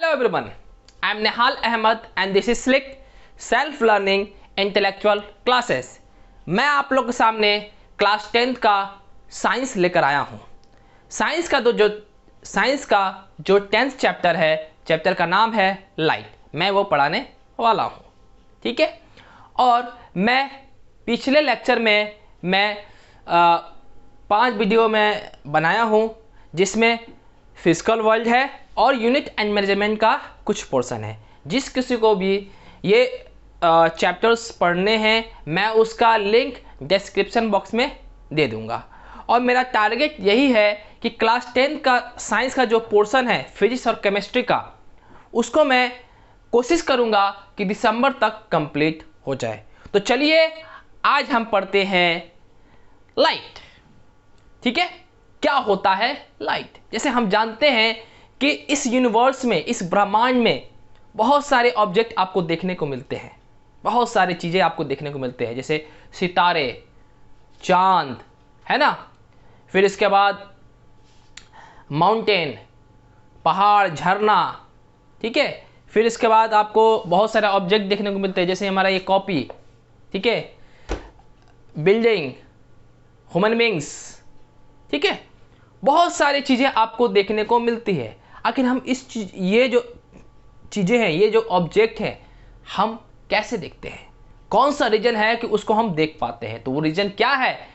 Hello everyone, I am Nehal Ahmed and this is Slick Self Learning Intellectual Classes। मैं आप लोग के सामने क्लास 10th का साइंस लेकर आया हूँ। साइंस का जो 10th चैप्टर है, चैप्टर का नाम है लाइट। मैं वो पढ़ाने वाला हूँ, ठीक है। और मैं पिछले लेक्चर में मैं 5 वीडियो में बनाया हूँ, जिसमें फिजिकल वर्ल्ड है और यूनिट एंड मेजरमेंट का कुछ पोर्शन है। जिस किसी को भी ये चैप्टर्स पढ़ने हैं, मैं उसका लिंक डिस्क्रिप्शन बॉक्स में दे दूंगा। और मेरा टारगेट यही है कि क्लास 10 का साइंस का जो पोर्शन है फिजिक्स और केमिस्ट्री का, उसको मैं कोशिश करूंगा कि दिसंबर तक कंप्लीट हो जाए। तो चलिए आज हम पढ़ते हैं लाइट, ठीक है। क्या होता है लाइट? जैसे हम जानते हैं कि इस यूनिवर्स में, इस ब्रह्मांड में बहुत सारे ऑब्जेक्ट आपको देखने को मिलते हैं, बहुत सारी चीज़ें आपको देखने को मिलते हैं, जैसे सितारे, चांद, है ना। फिर इसके बाद माउंटेन, पहाड़, झरना, ठीक है। फिर इसके बाद आपको बहुत सारे ऑब्जेक्ट देखने को मिलते हैं, जैसे हमारा ये कॉपी, ठीक है, बिल्डिंग, ह्यूमन बींग्स, ठीक है। बहुत सारी चीज़ें आपको देखने को मिलती है। आखिर हम ये जो चीज़ें हैं, ये जो ऑब्जेक्ट हैं, हम कैसे देखते हैं? कौन सा रीजन है कि उसको हम देख पाते हैं? तो वो रीजन क्या है?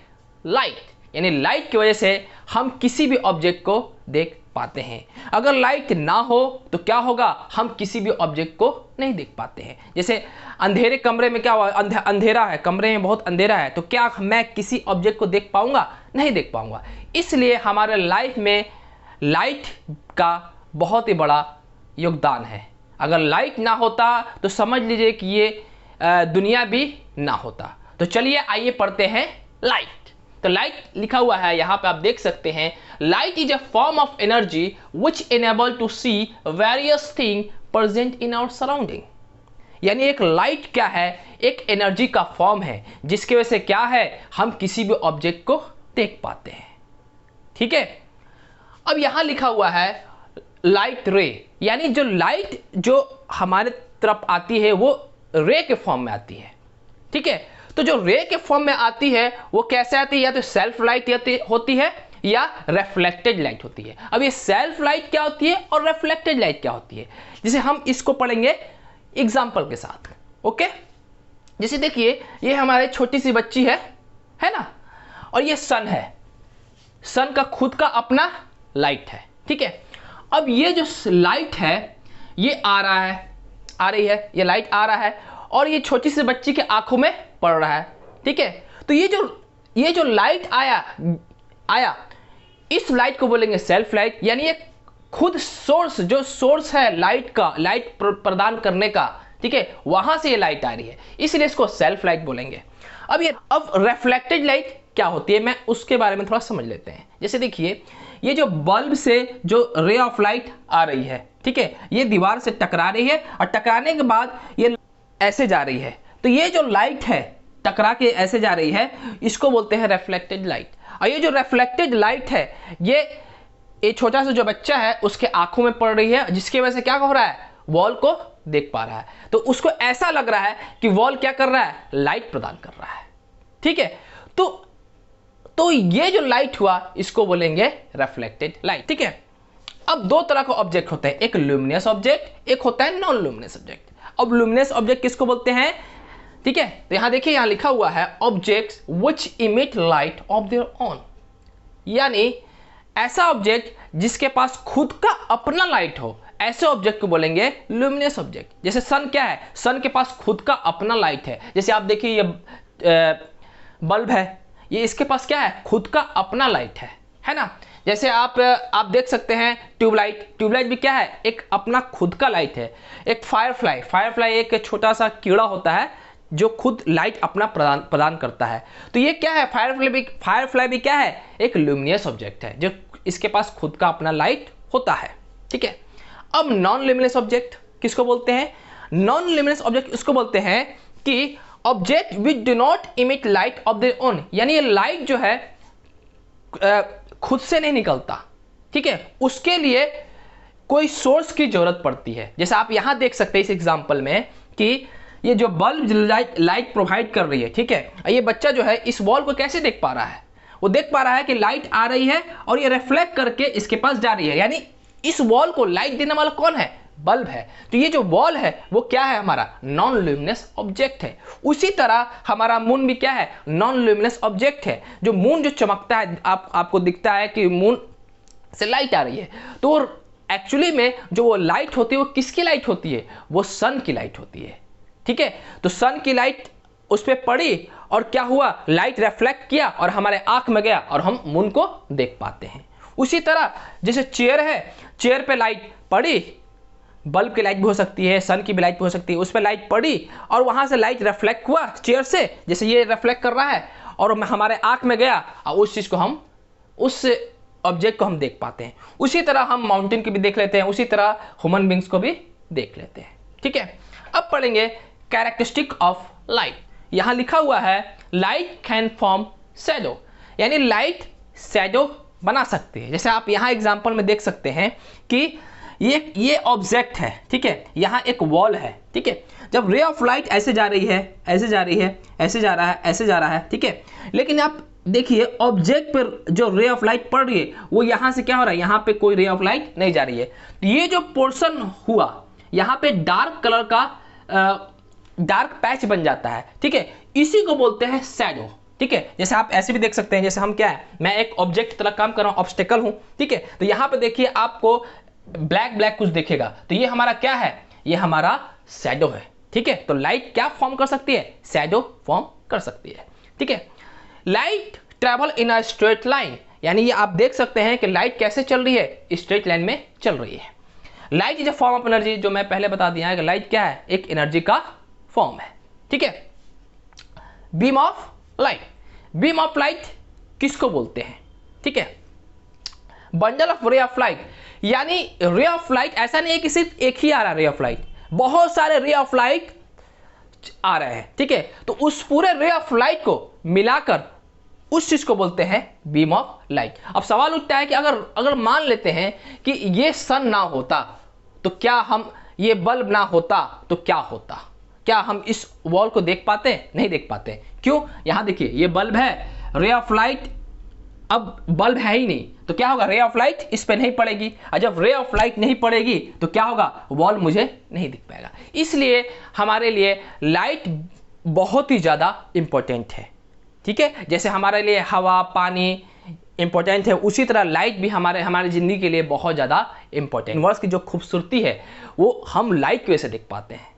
लाइट। यानी लाइट की वजह से हम किसी भी ऑब्जेक्ट को देख पाते हैं। अगर लाइट ना हो तो क्या होगा? हम किसी भी ऑब्जेक्ट को नहीं देख पाते हैं। जैसे अंधेरे कमरे में क्या हुआ, अंधेरा है, कमरे में बहुत अंधेरा है, तो क्या मैं किसी ऑब्जेक्ट को देख पाऊंगा? नहीं देख पाऊंगा। इसलिए हमारे लाइफ में लाइट का बहुत ही बड़ा योगदान है। अगर लाइट ना होता तो समझ लीजिए कि ये दुनिया भी ना होता। तो चलिए आइए पढ़ते हैं लाइट। तो लाइट लिखा हुआ है यहाँ पे, आप देख सकते हैं। Light is a form of energy which enable to see various thing present in our surrounding. यानी एक लाइट क्या है? एक एनर्जी का फॉर्म है, जिसकी वजह से क्या है, हम किसी भी ऑब्जेक्ट को देख पाते हैं, ठीक है। अब यहां लिखा हुआ है लाइट रे, यानी जो लाइट जो हमारे तरफ आती है वो रे के फॉर्म में आती है, ठीक है। तो जो रे के फॉर्म में आती है वो कैसे आती है? या तो सेल्फ लाइट होती है या रिफ्लेक्टेड लाइट होती है। अब ये सेल्फ लाइट क्या होती है और रिफ्लेक्टेड लाइट क्या होती है, जिसे हम इसको पढ़ेंगे एग्जाम्पल के साथ, ओके। जैसे देखिए, ये हमारे छोटी सी बच्ची है ना, और ये सन है। सन का खुद का अपना लाइट है, ठीक है। अब ये जो लाइट है ये आ रही है, ये लाइट आ रहा है और ये छोटी सी बच्ची के आंखों में पड़ रहा है, ठीक है। तो ये जो लाइट आया, इस लाइट को बोलेंगे सेल्फ लाइट। यानी ये खुद जो सोर्स है लाइट का, लाइट प्रदान करने का, ठीक है, वहां से ये लाइट आ रही है, इसलिए इसको सेल्फ लाइट बोलेंगे। अब रिफ्लेक्टेड लाइट क्या होती है, मैं उसके बारे में थोड़ा समझ लेते हैं। जैसे देखिए, ये जो बल्ब से जो रे ऑफ लाइट आ रही है, ठीक है, ये दीवार से टकरा रही है और टकराने के बाद ये ऐसे जा रही है। तो ये जो लाइट है टकरा के ऐसे जा रही है, इसको बोलते हैं रिफ्लेक्टेड लाइट। और ये जो रिफ्लेक्टेड लाइट है, ये छोटा सा जो बच्चा है उसके आंखों में पड़ रही है, जिसकी वजह से क्या हो रहा है, वॉल को देख पा रहा है। तो उसको ऐसा लग रहा है कि वॉल क्या कर रहा है, लाइट प्रदान कर रहा है, ठीक है। तो ये जो लाइट हुआ, इसको बोलेंगे रिफ्लेक्टेड लाइट, ठीक है। अब दो तरह के ऑब्जेक्ट होते हैं, एक ल्यूमिनस ऑब्जेक्ट, एक होता है नॉन ल्यूमिनस ऑब्जेक्ट। अब ल्यूमिनस ऑब्जेक्ट किसको बोलते हैं, ठीक है। तो यहां देखिए, यहां लिखा हुआ है objects which emit light of their own. यानी ऐसा ऑब्जेक्ट जिसके पास खुद का अपना लाइट हो, ऐसे ऑब्जेक्ट को बोलेंगे ल्यूमिनस ऑब्जेक्ट। जैसे सन क्या है, सन के पास खुद का अपना लाइट है। जैसे आप देखिए, ये बल्ब है, ये इसके पास क्या है, खुद का अपना लाइट है ना। जैसे आप देख सकते हैं ट्यूबलाइट भी क्या है, एक अपना खुद का लाइट है। एक फायरफ्लाई एक छोटा सा कीड़ा होता है जो खुद लाइट अपना प्रदान करता है। तो ये क्या है, फायरफ्लाई भी क्या है, एक ल्यूमिनस ऑब्जेक्ट है, जो इसके पास खुद का अपना लाइट होता है, ठीक है। अब नॉन ल्यूमिनस ऑब्जेक्ट किसको बोलते हैं? नॉन ल्यूमिनस ऑब्जेक्ट इसको बोलते हैं कि object which do not emit light of their own. यानी ये लाइट जो है खुद से नहीं निकलता, ठीक है। उसके लिए कोई सोर्स की जरूरत पड़ती है। जैसे आप यहां देख सकते हैं इस एग्जांपल में कि ये जो बल्ब लाइट प्रोवाइड कर रही है, ठीक है, ये बच्चा जो है इस वॉल को कैसे देख पा रहा है, वो देख पा रहा है कि लाइट आ रही है और ये रिफ्लेक्ट करके इसके पास जा रही है, यानी इस वॉल को लाइट देने वाला कौन है, बल्ब है। तो ये जो वॉल है वो क्या है, हमारा नॉन ल्यूमिनस ऑब्जेक्ट है। उसी तरह हमारा मून भी क्या है, नॉन ल्यूमिनस ऑब्जेक्ट है। जो मून जो चमकता है, आपको दिखता है कि मून से लाइट आ रही है, तो एक्चुअली में जो वो लाइट होती है वो किसकी लाइट होती है, वो सन की लाइट होती है, ठीक है। तो सन की लाइट उस पर पड़ी और क्या हुआ, लाइट रिफ्लेक्ट किया और हमारे आंख में गया और हम मून को देख पाते हैं। उसी तरह जैसे चेयर है, चेयर पे लाइट पड़ी, बल्ब की लाइट भी हो सकती है, सन की भी लाइट भी हो सकती है, उस पर लाइट पड़ी और वहां से लाइट रिफ्लेक्ट हुआ चेयर से, जैसे ये रिफ्लेक्ट कर रहा है और हमारे आंख में गया और उस चीज को हम, उस ऑब्जेक्ट को हम देख पाते हैं। उसी तरह हम माउंटेन की भी देख लेते हैं, उसी तरह ह्यूमन बींग्स को भी देख लेते हैं, ठीक है। अब पढ़ेंगे कैरेक्टरिस्टिक ऑफ लाइट। यहां लिखा हुआ है लाइट कैन फॉर्म शैडो, यानी लाइट शैडो बना सकती है। जैसे आप यहां एग्जांपल में देख सकते हैं कि ये ऑब्जेक्ट है, ठीक है, यहाँ एक वॉल है, ठीक है। जब रे ऑफ लाइट ऐसे जा रही है, ऐसे जा रही है, ऐसे जा रहा है, ऐसे जा रहा है, ठीक है, लेकिन आप देखिए ऑब्जेक्ट पर जो रे ऑफ लाइट पड़ रही है वो यहाँ से क्या हो रहा है, यहाँ पे कोई रे ऑफ लाइट नहीं जा रही है। तो ये जो पोर्शन हुआ यहाँ पे डार्क कलर का डार्क पैच बन जाता है, ठीक है, इसी को बोलते हैं शैडो, ठीक है। जैसे आप ऐसे भी देख सकते हैं, जैसे हम क्या है, मैं एक ऑब्जेक्ट की तरह काम कर रहा हूँ, ऑब्स्टेकल हूँ, ठीक है, तो यहाँ पे देखिए आपको ब्लैक ब्लैक कुछ दिखेगा, तो ये हमारा क्या है, ये हमारा शैडो है, ठीक है। तो लाइट क्या फॉर्म कर सकती है, शैडो फॉर्म कर सकती है, ठीक है। Light travel in a straight line, यानी ये आप देख सकते हैं कि लाइट कैसे चल रही है, स्ट्रेट लाइन में चल रही है। Light is a form of energy, जो मैं पहले बता दिया है कि लाइट क्या है, एक एनर्जी का फॉर्म है, ठीक है। Beam of light, beam of light किसको बोलते हैं, ठीक है, बंडल ऑफ रे ऑफ लाइट, यानी रे ऑफ लाइट ऐसा नहीं है कि सिर्फ एक ही आ रहा है रे ऑफ लाइट, बहुत सारे रे ऑफ लाइट आ रहे हैं, ठीक है। तो उस पूरे रे ऑफ लाइट को मिलाकर उस चीज को बोलते हैं बीम ऑफ लाइट। अब सवाल उठता है कि अगर मान लेते हैं कि ये सन ना होता तो क्या हम, ये बल्ब ना होता तो क्या होता, क्या हम इस वॉल को देख पाते, नहीं देख पाते। क्यों, यहां देखिए ये बल्ब है, रे ऑफ लाइट, अब बल्ब है ही नहीं तो क्या होगा, रे ऑफ लाइट इस पे नहीं पड़ेगी, और जब रे ऑफ लाइट नहीं पड़ेगी तो क्या होगा, वॉल मुझे नहीं दिख पाएगा। इसलिए हमारे लिए लाइट बहुत ही ज़्यादा इंपॉर्टेंट है, ठीक है। जैसे हमारे लिए हवा पानी इंपॉर्टेंट है, उसी तरह लाइट भी हमारे ज़िंदगी के लिए बहुत ज़्यादा इंपॉर्टेंट। यूनिवर्स की जो खूबसूरती है वो हम लाइट की वजह से देख पाते हैं।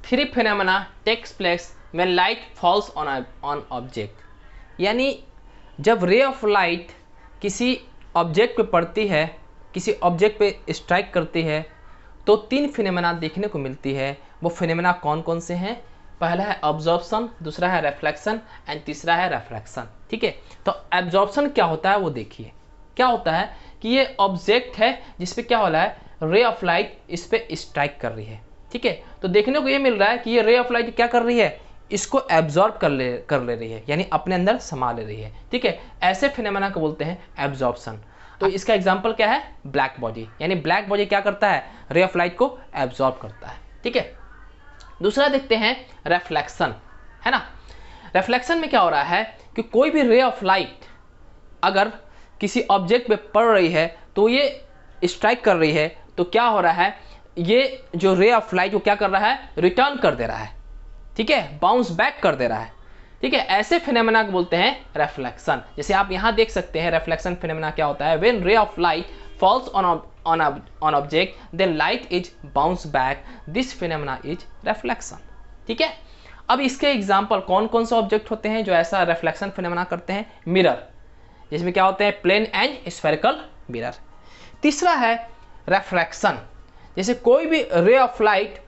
3 phenomena takes place when light falls on object, यानी जब रे ऑफ लाइट किसी ऑब्जेक्ट पे पड़ती है, किसी ऑब्जेक्ट पे स्ट्राइक करती है, तो 3 फिनोमेना देखने को मिलती है। वो फिनोमेना कौन कौन से हैं, पहला है ऑब्जॉर्प्शन, दूसरा है रिफ्लेक्शन एंड तीसरा है रिफ्रैक्शन, ठीक है। तो एब्जॉर्प्शन क्या होता है वो देखिए, क्या होता है कि ये ऑब्जेक्ट है जिसपे क्या हो रहा है, रे ऑफ लाइट इस पे स्ट्राइक कर रही है, ठीक है। तो देखने को ये मिल रहा है कि ये रे ऑफ लाइट क्या कर रही है, इसको एब्जॉर्ब कर ले रही है, यानी अपने अंदर समा ले रही है, ठीक है। ऐसे फिनोमेना को बोलते हैं एब्जॉर्प्शन। तो इसका एग्जांपल क्या है, ब्लैक बॉडी, यानी ब्लैक बॉडी क्या करता है, रे ऑफ लाइट को एब्जॉर्ब करता है, ठीक है। दूसरा देखते हैं रिफ्लेक्शन, है ना। रिफ्लेक्शन में क्या हो रहा है कि कोई भी रे ऑफ लाइट अगर किसी ऑब्जेक्ट पे पड़ रही है तो ये स्ट्राइक कर रही है, तो क्या हो रहा है, ये जो रे ऑफ लाइट को क्या कर रहा है, रिटर्न कर दे रहा है, ठीक है, बाउंस बैक कर दे रहा है, ठीक है। ऐसे फिनोमेना को बोलते हैं रिफ्लेक्शन। जैसे आप यहां देख सकते हैं रिफ्लेक्शन फिनोमेना क्या होता है, when ray of light falls on object then light is bounce back, this phenomena is reflection, ठीक है। अब इसके एग्जांपल कौन कौन से ऑब्जेक्ट होते हैं जो ऐसा रिफ्लेक्शन फिनोमेना करते हैं, मिरर, जिसमें क्या होते हैं, प्लेन एंड स्फेरिकल मिरर। तीसरा है रिफ्रैक्शन, जैसे कोई भी रे ऑफ लाइट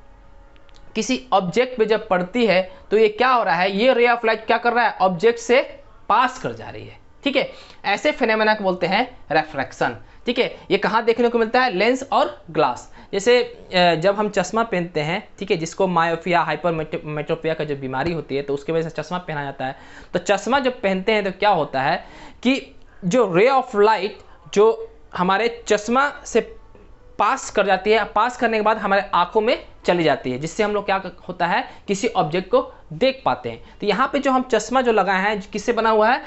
किसी ऑब्जेक्ट पे जब पड़ती है तो ये क्या हो रहा है, ये रे ऑफ लाइट क्या कर रहा है, ऑब्जेक्ट से पास कर जा रही है, ठीक है। ऐसे फिनोमेना को बोलते हैं रिफ्रैक्शन, ठीक है। ये कहाँ देखने को मिलता है, लेंस और ग्लास। जैसे जब हम चश्मा पहनते हैं, ठीक है, जिसको मायोपिया हाइपरमेट्रोपिया का जो बीमारी होती है तो उसकी वजह से चश्मा पहना जाता है। तो चश्मा जब पहनते हैं तो क्या होता है कि जो रे ऑफ लाइट जो हमारे चश्मा से पास कर जाती है, पास करने के बाद हमारे आंखों में चली जाती है, जिससे हम लोग क्या होता है किसी ऑब्जेक्ट को देख पाते हैं। तो यहाँ पे जो हम चश्मा जो लगाए हैं किससे बना हुआ है,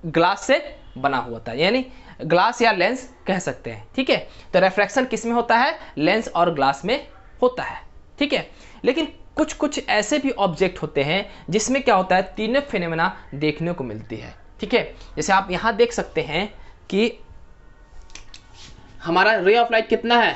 ग्लास से बना हुआ था, यानी ग्लास या लेंस कह सकते हैं। ठीक है, तो रिफ्रैक्शन किस में होता है, लेंस और ग्लास में होता है। ठीक है, लेकिन कुछ कुछ ऐसे भी ऑब्जेक्ट होते हैं जिसमें क्या होता है तीनों फिनोमेना देखने को मिलती है। ठीक है, जैसे आप यहाँ देख सकते हैं कि हमारा रे ऑफ लाइट कितना है,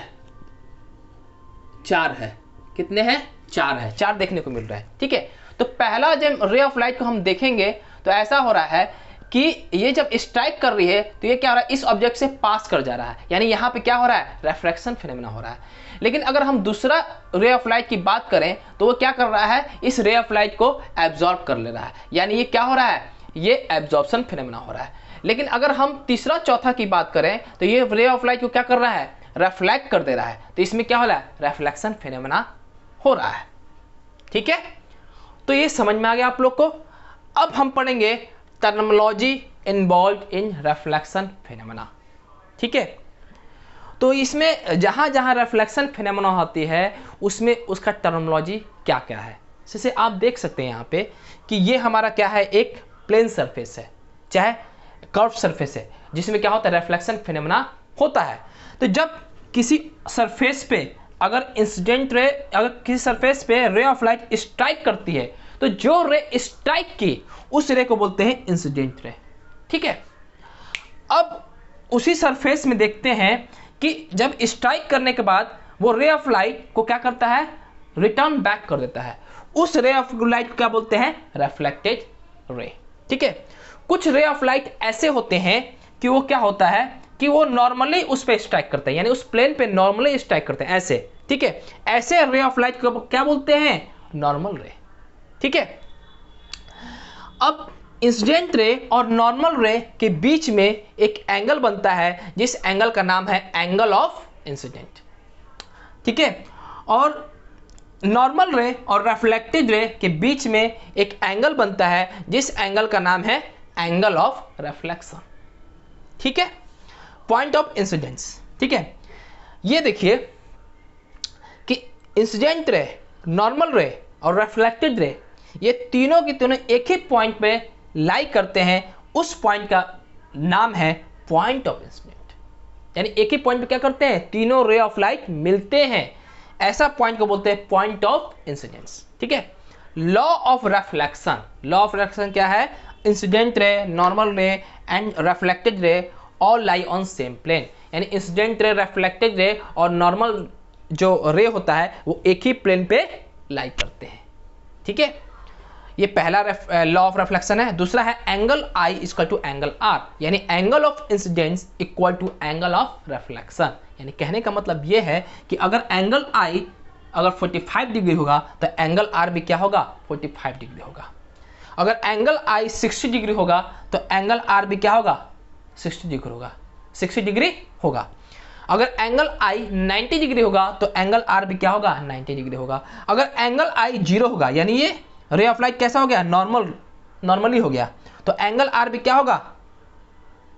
4 है। कितने हैं, 4 है, 4 देखने को मिल रहा है। ठीक है, तो पहला जब रे ऑफ लाइट को हम देखेंगे तो ऐसा हो रहा है कि ये जब स्ट्राइक कर रही है तो ये क्या हो रहा है, इस ऑब्जेक्ट से पास कर जा रहा है, यानी यहाँ पे क्या हो रहा है, रिफ्रैक्शन फिनोमेना हो रहा है। लेकिन अगर हम दूसरा रे ऑफ लाइट की बात करें तो वो क्या कर रहा है, इस रे ऑफ लाइट को एब्जॉर्ब कर ले रहा है, यानी ये क्या हो रहा है, ये एब्जॉर्प्शन फिनोमेना हो रहा है। लेकिन अगर हम तीसरा चौथा की बात करें तो ये रे ऑफ लाइट को क्या कर रहा है, रिफ्लेक्ट कर दे रहा है, तो इसमें क्या हो रहा है, रिफ्लेक्शन फिनोमेना हो रहा है। ठीक है, तो ये समझ में आ गया आप लोग को। अब हम पढ़ेंगे terminology involve in reflection phenomena. ठीक है, तो इसमें जहां जहां रिफ्लेक्शन फिनोमेना होती है उसमें उसका टर्मिनोलॉजी क्या क्या है। जैसे आप देख सकते हैं यहाँ पे कि ये हमारा क्या है, एक प्लेन सरफेस है, चाहे कर्व सरफेस है, जिसमें क्या होता है, रिफ्लेक्शन फिनोमेना होता है। तो जब किसी सरफेस पे अगर इंसिडेंट रे, अगर किसी सरफेस पे रे ऑफ लाइट स्ट्राइक करती है तो जो रे स्ट्राइक की उस रे को बोलते हैं इंसिडेंट रे। ठीक है, अब उसी सरफेस में देखते हैं कि जब स्ट्राइक करने के बाद वो रे ऑफ लाइट को क्या करता है, रिटर्न बैक कर देता है, उस रे ऑफ लाइट को क्या बोलते हैं, रिफ्लेक्टेड रे। ठीक है, कुछ रे ऑफ लाइट ऐसे होते हैं कि वो क्या होता है कि वो नॉर्मली उस पे स्ट्राइक करते हैं, यानी उस प्लेन पे नॉर्मली स्ट्राइक करते हैं ऐसे। ठीक है, ऐसे रे ऑफ लाइट को क्या बोलते हैं, नॉर्मल रे। ठीक है, अब इंसिडेंट रे और नॉर्मल रे के बीच में एक एंगल बनता है जिस एंगल का नाम है एंगल ऑफ इंसिडेंट। ठीक है, और नॉर्मल रे और रिफ्लेक्टेड रे के बीच में एक एंगल बनता है जिस एंगल का नाम है एंगल ऑफ रिफ्लेक्शन। ठीक है, पॉइंट ऑफ इंसिडेंस। ठीक है, ये देखिए कि इंसिडेंट रे, नॉर्मल रे और रिफ्लेक्टेड रे ये तीनों की तीनों एक ही पॉइंट पे लाई करते हैं, उस पॉइंट का नाम है पॉइंट ऑफ इंसिडेंट। यानी एक ही पॉइंट पे क्या करते हैं, तीनों रे ऑफ लाइट मिलते हैं, ऐसा पॉइंट को बोलते हैं पॉइंट ऑफ इंसिडेंस। ठीक है, law of reflection, law of reflection क्या है, incident ray, normal ray and reflected ray all lie on same plane, यानी इंसिडेंट रे, रिफ्लेक्टेड रे और नॉर्मल जो रे होता है वो एक ही प्लेन पे लाई करते हैं। ठीक है, ये पहला लॉ ऑफ रिफ्लेक्शन है। दूसरा है angle I equal to angle R, यानी angle of incidence equal to angle of reflection. यानी कहने का मतलब ये है कि अगर एंगल आई अगर 45 डिग्री होगा तो एंगल आर भी क्या होगा, 45 डिग्री होगा। अगर एंगल आई 60 डिग्री होगा तो एंगल आर भी क्या होगा, 60 डिग्री होगा, 60 डिग्री होगा। अगर एंगल आई 90 डिग्री होगा तो एंगल आर भी क्या होगा, 90 डिग्री होगा। अगर एंगल आई 0 होगा, यानी ये रे ऑफ लाइट कैसा हो गया, नॉर्मली हो गया, तो एंगल आर भी क्या होगा,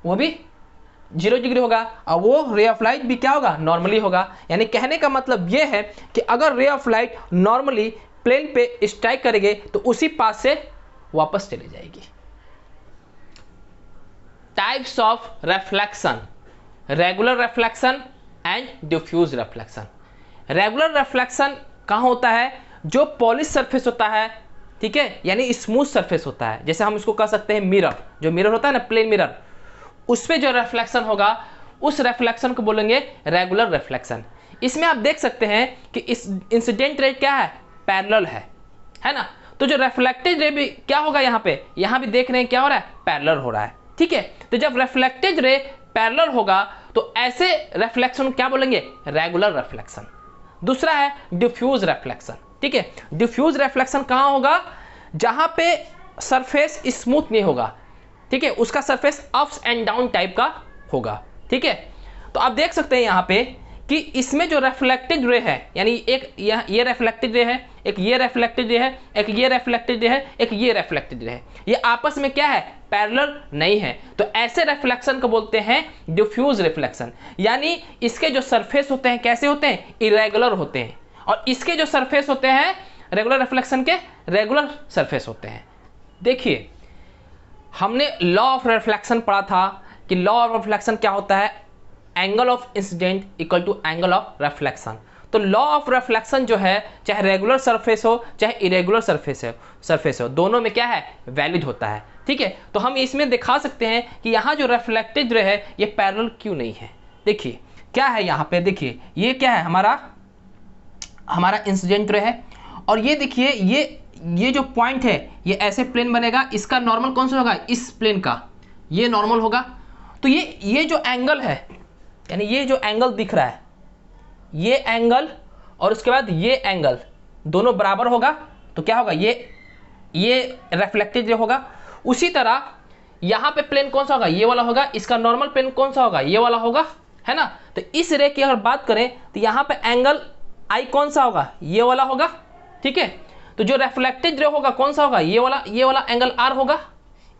वो भी 0 डिग्री होगा, और वो रे ऑफ लाइट भी क्या होगा, नॉर्मली होगा। यानी कहने का मतलब ये है कि अगर ray of light normally plane पे स्ट्राइक करेंगे तो उसी पास से वापस चली जाएगी। Types of reflection, regular reflection and diffuse reflection. Regular reflection कहाँ होता है, जो पॉलिश सरफेस होता है, ठीक है, यानी स्मूथ सरफेस होता है, जैसे हम इसको कह सकते हैं मिरर, जो मिरर होता है ना, प्लेन मिरर, उस पे जो रिफ्लेक्शन होगा उस रिफ्लेक्शन को बोलेंगे रेगुलर रिफ्लेक्शन। इसमें आप देख सकते हैं कि इस इंसिडेंट रे क्या है, पैरेलल है ना, तो जो रिफ्लेक्टेड रे भी क्या होगा, यहाँ भी देख रहे हैं क्या हो रहा है, पैरेलल हो रहा है। ठीक है, तो जब रिफ्लेक्टेड रे पैरेलल होगा तो ऐसे रिफ्लेक्शन क्या बोलेंगे, रेगुलर रिफ्लेक्शन। दूसरा है डिफ्यूज रिफ्लेक्शन। ठीक है, डिफ्यूज रिफ्लेक्शन कहाँ होगा, जहां पे सरफेस स्मूथ नहीं होगा, ठीक है, उसका surface ups and down type का होगा। ठीक है, तो आप देख सकते हैं यहाँ पे कि इसमें जो रिफ्लेक्टेड रे है, यानी एक ये रिफ्लेक्टेड रे है, एक ये रिफ्लेक्टेड रे है, एक ये रिफ्लेक्टेड रे है, एक ये रिफ्लेक्टेड रे है, ये आपस में क्या है, पैरेलल नहीं है। तो ऐसे रिफ्लेक्शन को बोलते हैं डिफ्यूज रिफ्लेक्शन, यानी इसके जो सरफेस होते हैं कैसे होते हैं, इरेगुलर होते हैं, और इसके जो सरफेस होते हैं रेगुलर रिफ्लेक्शन के रेगुलर सरफेस होते हैं। देखिए हमने लॉ ऑफ रिफ्लेक्शन पढ़ा था कि लॉ ऑफ रिफ्लेक्शन क्या होता है, angle of incident equal to angle of reflection. तो लॉ ऑफ रिफ्लेक्शन जो है चाहे रेगुलर सरफेस हो चाहे इरेगुलर सरफेस हो दोनों में क्या है, वैलिड होता है। ठीक है, तो हम इसमें दिखा सकते हैं कि यहाँ जो रिफ्लेक्टेड रे है ये पैरेलल क्यों नहीं है। देखिए क्या है यहाँ पे, देखिए ये क्या है, हमारा इंसिडेंट रे है, और ये देखिए ये जो पॉइंट है ये ऐसे प्लेन बनेगा, इसका नॉर्मल कौन सा होगा, इस प्लेन का ये नॉर्मल होगा। तो ये जो एंगल है, यानी ये जो एंगल दिख रहा है ये एंगल और उसके बाद ये एंगल दोनों बराबर होगा, तो क्या होगा, ये रिफ्लेक्टेड रे होगा। उसी तरह यहाँ पे प्लेन कौन सा होगा, ये वाला होगा, इसका नॉर्मल प्लेन कौन सा होगा, ये वाला होगा, है ना। तो इस रे की अगर बात करें तो यहाँ पे एंगल आई कौन सा होगा, ये वाला होगा। ठीक है, तो जो रिफ्लेक्टेड रे होगा कौन सा होगा, ये वाला एंगल आर होगा।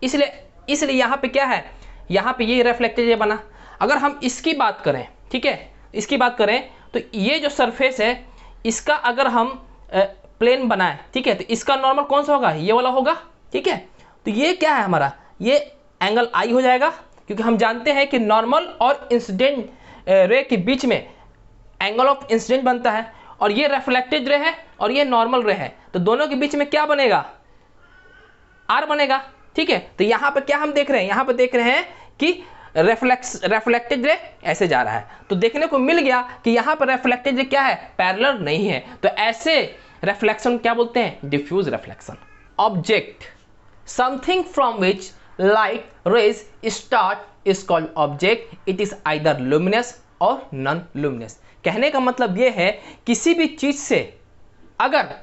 इसलिए यहाँ पे क्या है, यहाँ पे ये रिफ्लेक्टेड रे बना। अगर हम इसकी बात करें, ठीक है, इसकी बात करें तो ये जो सरफेस है इसका अगर हम प्लेन बनाए, ठीक है, तो इसका नॉर्मल कौन सा होगा, ये वाला होगा। ठीक है, तो ये क्या है हमारा, ये एंगल आई हो जाएगा, क्योंकि हम जानते हैं कि नॉर्मल और इंसिडेंट रे के बीच में एंगल ऑफ इंसिडेंट बनता है, और ये रिफ्लेक्टेड रे है और ये नॉर्मल रे है, तो दोनों के बीच में क्या बनेगा, आर बनेगा। ठीक है, तो यहाँ पे क्या हम देख रहे हैं, यहाँ पे देख रहे हैं कि रिफ्लेक्टेड रे ऐसे जा रहा है, तो देखने को मिल गया कि यहाँ पर रिफ्लेक्टेड रे क्या है, पैरेलल नहीं है। तो ऐसे रिफ्लेक्शन क्या बोलते हैं, diffuse reflection. Object, something from which light rays start is called object, it is either luminous और नॉन लुमिनस। कहने का मतलब यह है किसी भी चीज से अगर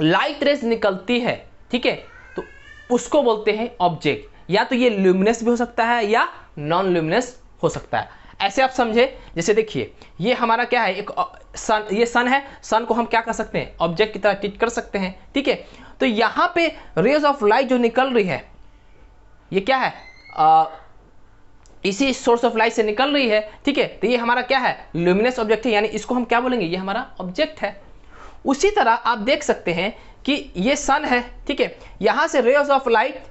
लाइट रेज निकलती है, ठीक है, तो उसको बोलते हैं ऑब्जेक्ट। या तो ये ल्यूमिनस भी हो सकता है या नॉन ल्यूमिनस हो सकता है। ऐसे आप समझे, जैसे देखिए ये हमारा क्या है, एक सन, ये सन है, सन को हम क्या कर सकते हैं, ऑब्जेक्ट की तरह ट्रीट कर सकते हैं। ठीक है, तो यहाँ पे रेज ऑफ लाइट जो निकल रही है ये क्या है, इसी सोर्स ऑफ लाइट से निकल रही है। ठीक है, तो ये हमारा क्या है, ल्यूमिनस ऑब्जेक्ट है, यानी इसको हम क्या बोलेंगे, ये हमारा ऑब्जेक्ट है। उसी तरह आप देख सकते हैं कि ये सन है, ठीक है, यहाँ से रेज ऑफ लाइट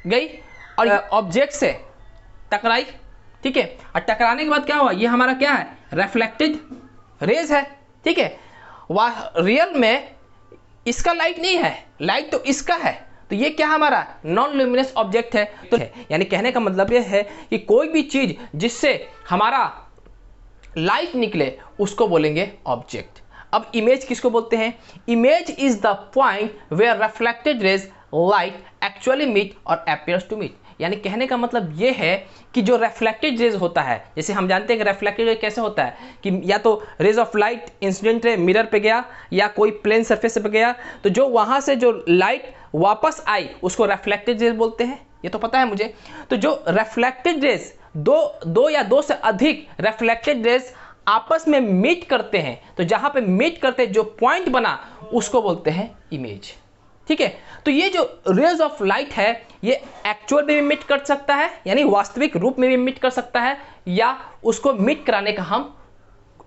गई और ऑब्जेक्ट से टकराई। ठीक है, और टकराने के बाद क्या हुआ, ये हमारा क्या है, रिफ्लेक्टेड रेज है। ठीक है, वह रियल में इसका लाइट नहीं है, लाइट तो इसका है, तो ये क्या हमारा नॉन ल्यूमिनस ऑब्जेक्ट है। तो यानी कहने का मतलब ये है कि कोई भी चीज जिससे हमारा लाइट निकले उसको बोलेंगे ऑब्जेक्ट। अब इमेज किसको बोलते हैं, image is the point where reflected rays light actually meet और अपीयर्स टू मीट। यानी कहने का मतलब ये है कि जो रिफ्लेक्टेड रेज होता है, जैसे हम जानते हैं कि रिफ्लेक्टेड रेज कैसे होता है कि या तो rays of light incident ray mirror पे गया या कोई प्लेन सरफेस पे गया, तो जो वहां से जो लाइट वापस आई उसको रिफ्लेक्टेड रेज बोलते हैं, ये तो पता है मुझे। तो जो रिफ्लेक्टेड रेज दो या दो से अधिक रिफ्लेक्टेड रेज आपस में मीट करते हैं, तो जहां पे मीट करते जो पॉइंट बना उसको बोलते हैं इमेज। ठीक है, तो ये जो रेज ऑफ लाइट है ये एक्चुअल में भी मीट कर सकता है, यानी वास्तविक रूप में भी मीट कर सकता है, या उसको मीट कराने का हम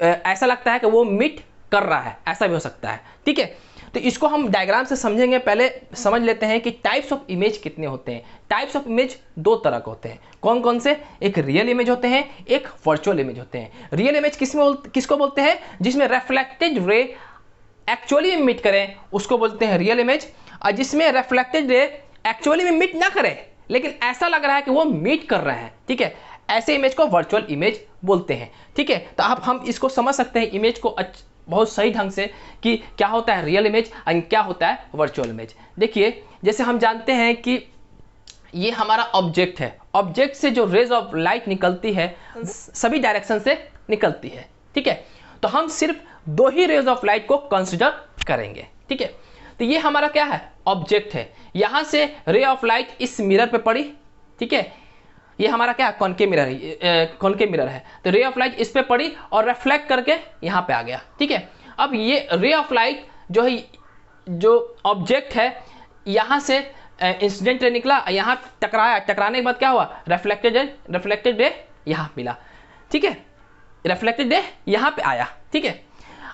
ऐसा लगता है कि वो मीट कर रहा है, ऐसा भी हो सकता है। ठीक है, तो इसको हम डायग्राम से समझेंगे। पहले समझ लेते हैं कि टाइप्स ऑफ इमेज कितने होते हैं। टाइप्स ऑफ इमेज दो तरह के होते हैं। कौन कौन से, एक रियल इमेज होते हैं, एक वर्चुअल इमेज होते हैं। रियल इमेज किसको बोलते हैं, जिसमें रिफ्लेक्टेड रे एक्चुअली में मीट करें उसको बोलते हैं रियल इमेज, और जिसमें रिफ्लेक्टेड रे एक्चुअली में मीट ना करे लेकिन ऐसा लग रहा है कि वो मीट कर रहे हैं, ठीक है, ऐसे इमेज को वर्चुअल इमेज बोलते हैं। ठीक है, तो अब हम इसको समझ सकते हैं इमेज को बहुत सही ढंग से कि क्या होता है रियल इमेज और क्या होता है वर्चुअल इमेज। देखिए जैसे हम जानते हैं कि ये हमारा ऑब्जेक्ट है, ऑब्जेक्ट से जो रेज ऑफ लाइट निकलती है सभी डायरेक्शन से निकलती है। ठीक है, तो हम सिर्फ दो ही रेज ऑफ लाइट को कंसिडर करेंगे। ठीक है, तो ये हमारा क्या है, ऑब्जेक्ट है। यहां से रे ऑफ लाइट इस मिरर पे पड़ी, ठीक है, ये हमारा क्या है, कॉनकेव मिरर है, कॉनकेव मिरर है, तो रे ऑफ लाइट इस पे पड़ी और रिफ्लेक्ट करके यहाँ पे आ गया। ठीक है, अब ये रे ऑफ लाइट जो ऑब्जेक्ट है यहाँ से इंसिडेंट रे निकला, यहाँ टकराया, टकराने के बाद क्या हुआ, रिफ्लेक्टेड रे यहाँ मिला, ठीक है, रिफ्लेक्टेड रे यहाँ पे आया, ठीक है।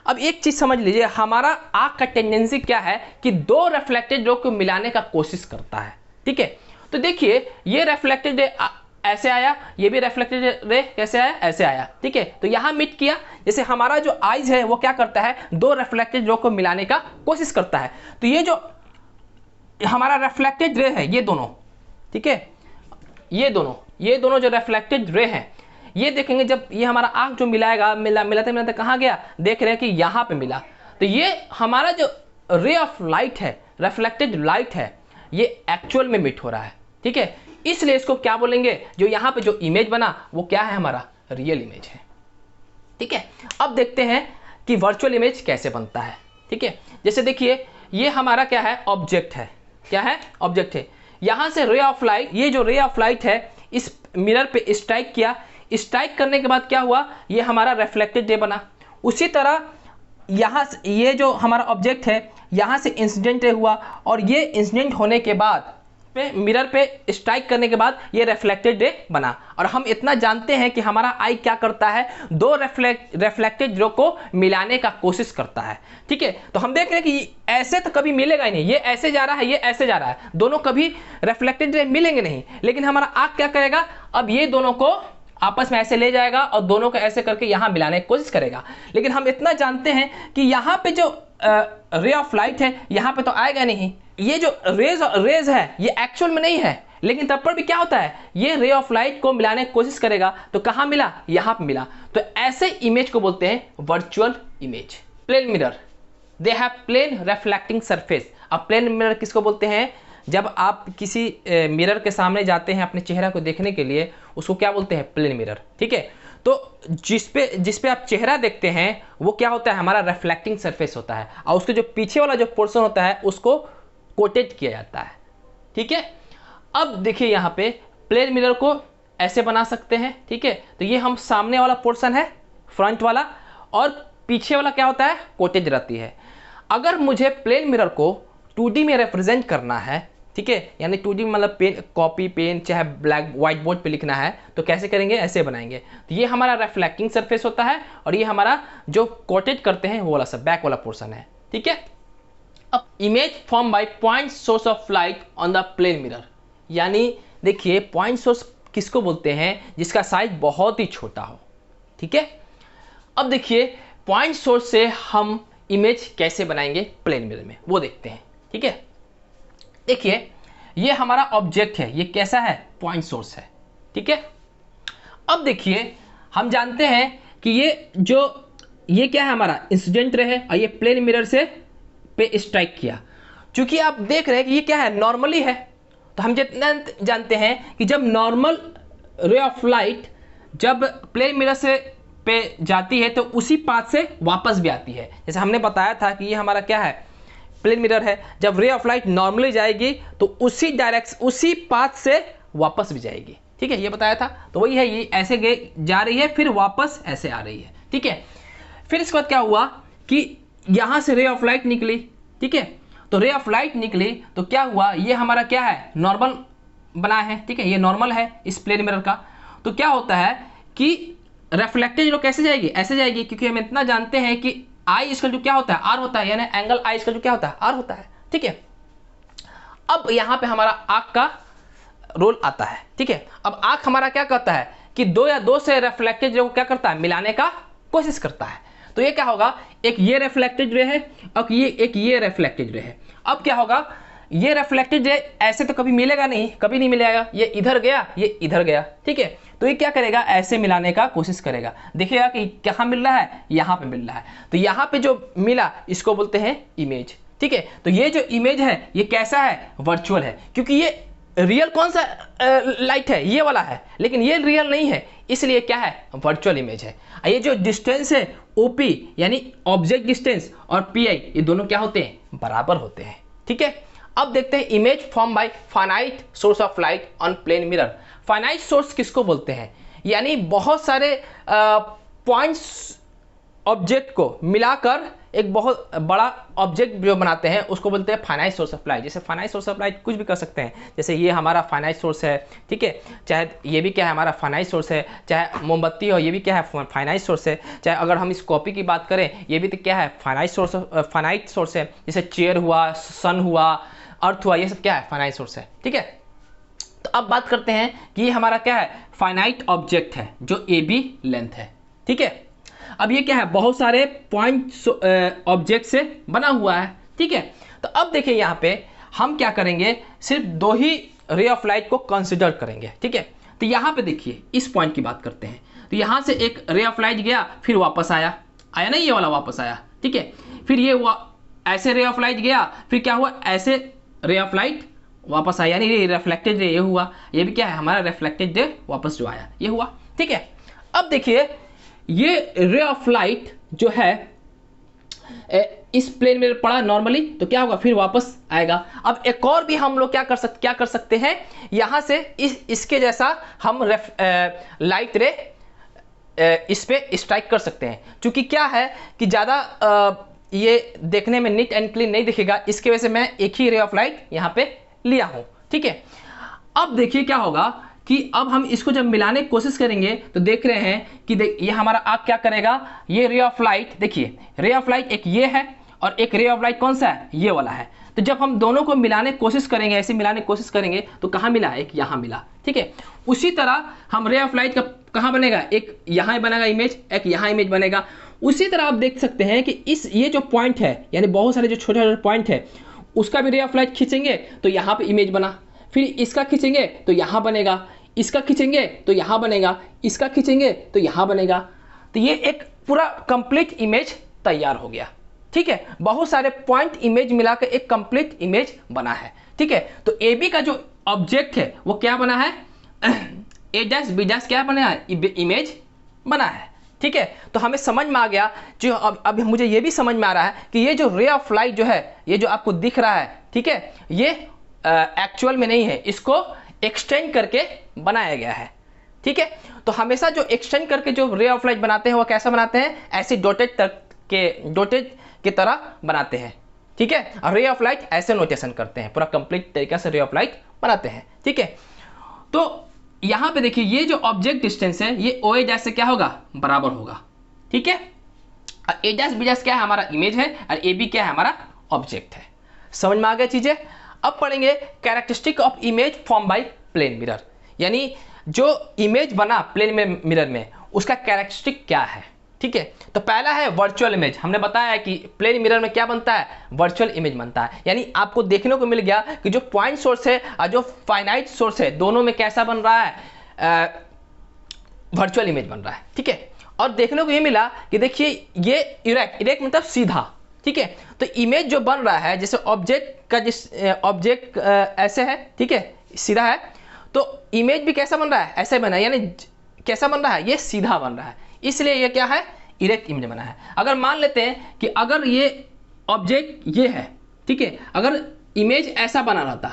अब एक चीज समझ लीजिए, हमारा आँख का टेंडेंसी क्या है कि दो रिफ्लेक्टेड रे को मिलाने का कोशिश करता है, ठीक है। तो देखिए ये रिफ्लेक्टेड रे ऐसे आया, ये भी रिफ्लेक्टेड रे कैसे आया, ऐसे आया, ठीक है। तो यहाँ मीट किया, जैसे हमारा जो आइज है वो क्या करता है, दो रिफ्लेक्टेड रे को मिलाने का कोशिश करता है। तो ये जो हमारा रिफ्लेक्टेड रे है, ये दोनों, ठीक है, ये दोनों जो रिफ्लेक्टेड रे हैं, ये देखेंगे जब ये हमारा आँख जो मिलाएगा, मिलाते मिलाते कहाँ गया, देख रहे हैं कि यहाँ पे मिला। तो ये हमारा जो रे ऑफ लाइट है, रिफ्लेक्टेड लाइट है, ये एक्चुअल में मिट हो रहा है, ठीक है। इसलिए इसको क्या बोलेंगे, जो यहाँ पे जो इमेज बना वो क्या है, हमारा रियल इमेज है, ठीक है। अब देखते हैं कि वर्चुअल इमेज कैसे बनता है, ठीक है। जैसे देखिए ये हमारा क्या है, ऑब्जेक्ट है, क्या है, ऑब्जेक्ट है। यहाँ से रे ऑफ लाइट, ये जो रे ऑफ लाइट है इस मिरर पे स्ट्राइक किया, स्ट्राइक करने के बाद क्या हुआ, ये हमारा रिफ्लेक्टेड रे बना। उसी तरह यहाँ से ये जो हमारा ऑब्जेक्ट है, यहाँ से इंसिडेंट रे हुआ, और ये इंसिडेंट होने के बाद पे मिरर पे स्ट्राइक करने के बाद ये रिफ्लेक्टेड रे बना। और हम इतना जानते हैं कि हमारा आई क्या करता है, दो रिफ्लेक्टेड रे को मिलाने का कोशिश करता है, ठीक है। तो हम देख रहे हैं कि ऐसे तो कभी मिलेगा ही नहीं, ये ऐसे जा रहा है, ये ऐसे जा रहा है, दोनों कभी रिफ्लेक्टेड रे मिलेंगे नहीं। लेकिन हमारा आँख क्या करेगा, अब ये दोनों को आपस में ऐसे ले जाएगा और दोनों को ऐसे करके यहाँ मिलाने की कोशिश करेगा। लेकिन हम इतना जानते हैं कि यहाँ पे जो रे ऑफ लाइट है यहाँ पे तो आएगा नहीं, ये जो रेज है ये एक्चुअल में नहीं है, लेकिन तब पर भी क्या होता है, ये रे ऑफ लाइट को मिलाने की कोशिश करेगा। तो कहाँ मिला, यहाँ पे मिला। तो ऐसे इमेज को बोलते हैं virtual image. Plane mirror, they have plane reflecting surface. अब प्लेन मिरर किसको बोलते हैं, जब आप किसी मिरर के सामने जाते हैं अपने चेहरा को देखने के लिए, उसको क्या बोलते हैं, प्लेन मिरर, ठीक है। तो जिस पे आप चेहरा देखते हैं वो क्या होता है, हमारा रिफ्लेक्टिंग सरफेस होता है, और उसके जो पीछे वाला जो पोर्शन होता है उसको कोटेड किया जाता है, ठीक है। अब देखिए यहाँ पे प्लेन मिरर को ऐसे बना सकते हैं, ठीक है। तो ये हम सामने वाला पोर्शन है, फ्रंट वाला, और पीछे वाला क्या होता है, कोटेड रहती है। अगर मुझे प्लेन मिरर को 2D में रिप्रेजेंट करना है, ठीक है, यानी 2D मतलब पेन, कॉपी पेन चाहे ब्लैक व्हाइट बोर्ड पे लिखना है, तो कैसे करेंगे, ऐसे बनाएंगे। तो ये हमारा रिफ्लेक्टिंग सरफेस होता है, और ये हमारा जो कोटेड करते हैं वो वाला सब बैक वाला पोर्शन है, ठीक है। अब image form by point source of light on the plane mirror, यानी देखिए पॉइंट सोर्स किसको बोलते हैं, जिसका साइज बहुत ही छोटा हो, ठीक है। अब देखिए पॉइंट सोर्स से हम इमेज कैसे बनाएंगे प्लेन मिरर में, वो देखते हैं, ठीक है। देखिए ये हमारा ऑब्जेक्ट है, ये कैसा है, पॉइंट सोर्स है, ठीक है। अब देखिए हम जानते हैं कि ये क्या है, हमारा इंसिडेंट रे है, और ये प्लेन मिरर से पे स्ट्राइक किया। चूंकि आप देख रहे हैं कि ये क्या है, नॉर्मली है, तो हम जितना जानते हैं कि जब नॉर्मल रे ऑफ लाइट जब प्लेन मिरर से पे जाती है तो उसी पाथ से वापस भी आती है। जैसे हमने बताया था कि ये हमारा क्या है, प्लेन मिरर है, जब रे ऑफ लाइट नॉर्मली जाएगी तो उसी डायरेक्शन, उसी पाथ से वापस भी जाएगी, ठीक है, ये बताया था। तो वही है, ये ऐसे जा रही है, फिर वापस ऐसे आ रही है, ठीक है। फिर इसके बाद क्या हुआ कि यहाँ से रे ऑफ लाइट निकली, ठीक है। तो रे ऑफ लाइट निकली तो क्या हुआ, ये हमारा क्या है, नॉर्मल बना है, ठीक है, ये नॉर्मल है इस प्लेन मिरर का। तो क्या होता है कि रिफ्लेक्टेड जो कैसे जाएगी, ऐसे जाएगी, क्योंकि हम इतना जानते हैं कि आई इसका जो क्या होता है, आर होता है, यानी एंगल आई इसका जो क्या होता है, आर होता है, ठीक है। अब यहाँ पे हमारा आँख का रोल आता है, ठीक है। अब आँख हमारा क्या करता है कि दो या दो से रिफ्लेक्टेड जो क्या करता है, मिलाने का कोशिश करता है। तो ये क्या होगा, एक ये रिफ्लेक्टेड रे है और एक ये रिफ्लेक्टेड रे है। अब क्या होगा, ये रिफ्लेक्टेड रे ऐसे तो कभी मिलेगा नहीं, कभी नहीं मिलेगा, ये इधर गया, ये इधर गया, ठीक है। तो ये क्या करेगा, ऐसे मिलाने का कोशिश करेगा, देखिएगा कि कहाँ मिल रहा है, यहाँ पे मिल रहा है। तो यहाँ पे जो मिला इसको बोलते हैं इमेज, ठीक है। तो ये जो इमेज है ये कैसा है, वर्चुअल है, क्योंकि ये रियल कौन सा लाइट है, ये वाला है, लेकिन ये रियल नहीं है, इसलिए क्या है, वर्चुअल इमेज है। ये जो डिस्टेंस है ओपी यानी ऑब्जेक्ट डिस्टेंस और पीआई, ये दोनों क्या होते हैं, बराबर होते हैं, ठीक है। अब देखते हैं image form by finite source of light on plane mirror. Finite source किसको बोलते हैं, यानी बहुत सारे पॉइंट्स ऑब्जेक्ट को मिलाकर एक बहुत बड़ा ऑब्जेक्ट जो बनाते हैं उसको बोलते हैं फाइनाइट सोर्स ऑफ लाइट। जैसे फाइनाइट सोर्स ऑफ लाइट कुछ भी कर सकते हैं, जैसे ये हमारा फाइनाइट सोर्स है, ठीक है, चाहे ये भी क्या है हमारा फाइनाइट सोर्स है, चाहे मोमबत्ती हो ये भी क्या है फाइनाइट सोर्स है, चाहे अगर हम इस कॉपी की बात करें ये भी तो क्या है फाइनाइट सोर्स है। जैसे चेयर हुआ, सन हुआ, अर्थ हुआ, ये सब क्या है फाइनाइट सोर्स है, ठीक है। तो अब बात करते हैं कि ये हमारा क्या है फाइनाइट ऑब्जेक्ट है जो ए बी लेंथ है, ठीक है। अब ये क्या है बहुत सारे पॉइंट ऑब्जेक्ट से बना हुआ है, ठीक है। तो अब देखिए यहाँ पे हम क्या करेंगे, सिर्फ 2 ही रे ऑफ लाइट को कंसिडर करेंगे, ठीक है। तो यहाँ पे देखिए इस पॉइंट की बात करते हैं, तो यहाँ से एक रे ऑफ लाइट गया फिर वापस आया ना, ये वाला वापस आया, ठीक है। फिर ये ऐसे रे ऑफ लाइट गया, फिर क्या हुआ ऐसे रे ऑफ लाइट वापस आया, यानी ये रिफ्लेक्टेड रे ये हुआ, ये भी क्या है हमारा रिफ्लेक्टेड रे वापस जो आया ये हुआ, ठीक है। अब देखिए ये रे ऑफ लाइट जो है इस प्लेन में पड़ा नॉर्मली, तो क्या होगा फिर वापस आएगा। अब एक और भी हम लोग क्या कर सकते हैं, यहां से इसके जैसा हम लाइट रे इस पे स्ट्राइक कर सकते हैं, क्योंकि क्या है कि ज़्यादा ये देखने में नीट एंड क्लीन नहीं दिखेगा, इसकी वजह से मैं एक ही रे ऑफ लाइट यहाँ पे लिया हूँ, ठीक है। अब देखिए क्या होगा कि अब हम इसको जब मिलाने की कोशिश करेंगे तो देख रहे हैं कि ये हमारा आग क्या करेगा, ये रे ऑफ लाइट, देखिए रे ऑफ लाइट एक ये है और एक रे ऑफ लाइट कौन सा है ये वाला है। तो जब हम दोनों को मिलाने की कोशिश करेंगे, ऐसे मिलाने की कोशिश करेंगे तो कहाँ मिला, एक यहाँ मिला, ठीक है। उसी तरह हम रे ऑफ लाइट का कहाँ बनेगा, एक यहाँ बनेगा इमेज, एक यहाँ इमेज बनेगा। उसी तरह आप देख सकते हैं कि ये जो पॉइंट है, यानी बहुत सारे जो छोटे छोटे पॉइंट है, उसका भी रे ऑफ लाइट खींचेंगे तो यहाँ पे इमेज बना, फिर इसका खींचेंगे तो यहाँ बनेगा, इसका खींचेंगे तो यहाँ बनेगा, इसका खींचेंगे तो यहाँ बनेगा। तो ये एक पूरा कंप्लीट इमेज तैयार हो गया, ठीक है। बहुत सारे पॉइंट इमेज मिलाकर एक कंप्लीट इमेज बना है, ठीक है। तो ए बी का जो ऑब्जेक्ट है वो क्या बना है, ए डैश बी डैश क्या बना है, इमेज बना है, ठीक है। तो हमें समझ में आ गया, जो अब मुझे ये भी समझ में आ रहा है कि ये जो रे ऑफ लाइट जो है, ये जो आपको दिख रहा है, ठीक है, ये एक्चुअल में नहीं है, इसको एक्सटेंड करके बनाया गया है, ठीक है। तो हमेशा जो एक्सटेंड करके जो रे ऑफ लाइट बनाते हैं वो कैसा बनाते हैं, ऐसे डॉटेड की तरह बनाते हैं, ठीक है। और रे ऑफ लाइट ऐसे नोटेशन करते हैं, पूरा कंप्लीट तरीके से रे ऑफ लाइट बनाते हैं, ठीक है। तो यहां पे देखिए ये जो ऑब्जेक्ट डिस्टेंस है ये ओ ए डैश से क्या होगा, बराबर होगा, ठीक है। और ए डैश बी डैश क्या है हमारा इमेज है, और ए बी क्या है हमारा ऑब्जेक्ट है। समझ में आ गया चीजें। अब पढ़ेंगे characteristic of image form by plane mirror, यानी जो इमेज बना प्लेन में मिरर में उसका कैरेक्टरिस्टिक क्या है, ठीक है। तो पहला है वर्चुअल इमेज। हमने बताया है कि प्लेन मिरर में क्या बनता है, वर्चुअल इमेज बनता है, यानी आपको देखने को मिल गया कि जो पॉइंट सोर्स है और जो फाइनाइट सोर्स है दोनों में कैसा बन रहा है, वर्चुअल इमेज बन रहा है, ठीक है। और देखने को ये मिला कि देखिए ये इरेक्ट मतलब सीधा, ठीक है। तो इमेज जो बन रहा है जैसे ऑब्जेक्ट ऐसे है, ठीक है, सीधा है, तो इमेज भी कैसा बन रहा है, ऐसे बना है, यानी कैसा बन रहा है, ये सीधा बन रहा है, इसलिए ये क्या है, इरेक्ट इमेज बना है। अगर मान लेते हैं कि अगर ये ऑब्जेक्ट ये है, ठीक है, अगर इमेज ऐसा बना रहता,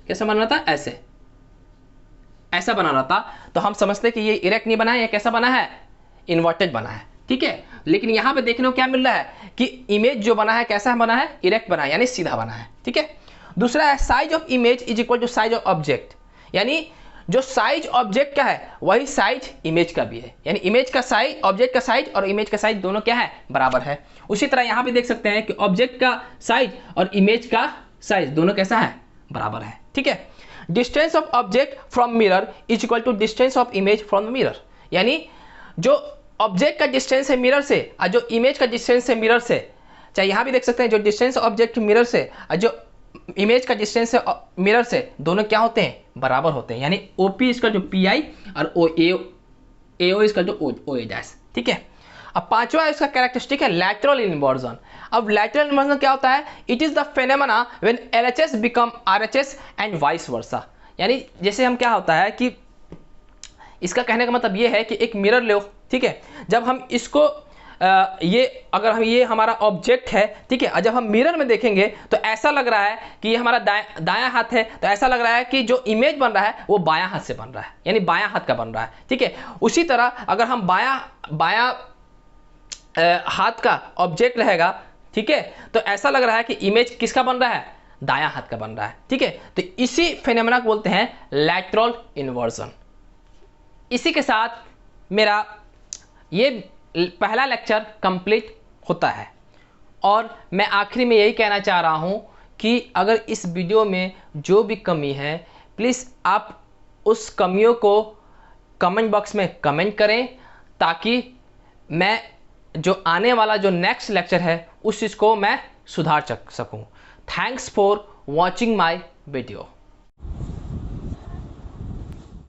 कैसा बना रहता, ऐसा बना रहता, तो हम समझते हैं कि ये इरेक्ट नहीं बना है, ये कैसा बना है, इन्वर्टेड बना है, ठीक है। लेकिन यहां पे देखने को क्या मिल रहा है कि इमेज जो बना है कैसा बना है, इरेक्ट बना है, यानी सीधा बना है, ठीक है। दूसरा है size of image is equal to size of object, यानी जो साइज ऑब्जेक्ट का है वही साइज इमेज का भी है, यानी इमेज का साइज, ऑब्जेक्ट का साइज और इमेज का साइज दोनों क्या है, बराबर है। उसी तरह यहां पे देख सकते हैं कि ऑब्जेक्ट का साइज और इमेज का साइज दोनों कैसा है, बराबर है, ठीक है। Distance of object from mirror is equal to distance of image from the mirror, यानी जो ऑब्जेक्ट का डिस्टेंस है मिरर से और जो इमेज का डिस्टेंस है मिरर से, चाहे यहाँ भी देख सकते हैं जो डिस्टेंस ऑब्जेक्ट मिरर से और जो इमेज का डिस्टेंस है मिरर से दोनों क्या होते हैं, बराबर होते हैं, यानी ओपी इसका जो पी आई और एओ इसका जो ओ ए डैश, ठीक है। अब पांचवा इसका कैरेक्टरिस्टिक है लैटरल इन्वर्जन। अब लैटरल इन्वर्जन क्या होता है, it is the phenomena when LHS become RHS and vice versa, यानी जैसे हम क्या होता है कि इसका कहने का मतलब ये है कि एक मिरर लो, ठीक है, जब हम इसको अगर हम ये हमारा ऑब्जेक्ट है, ठीक है, और जब हम मिरर में देखेंगे तो ऐसा लग रहा है कि ये हमारा दायां हाथ है, तो ऐसा लग रहा है कि जो इमेज बन रहा है वो बायां हाथ से बन रहा है, यानी बायां हाथ का बन रहा है, ठीक है। उसी तरह अगर हम बायां हाथ का ऑब्जेक्ट रहेगा, ठीक है, तो ऐसा लग रहा है कि इमेज किसका बन रहा है, दायां हाथ का बन रहा है, ठीक है। तो इसी फेनोमेना को बोलते हैं लैटरल इन्वर्जन। इसी के साथ मेरा ये पहला लेक्चर कंप्लीट होता है और मैं आखिरी में यही कहना चाह रहा हूँ कि अगर इस वीडियो में जो भी कमी है प्लीज़ आप उस कमियों को कमेंट बॉक्स में कमेंट करें, ताकि मैं जो आने वाला जो नेक्स्ट लेक्चर है उस चीज़ को मैं सुधार सकूं। Thanks for watching my video.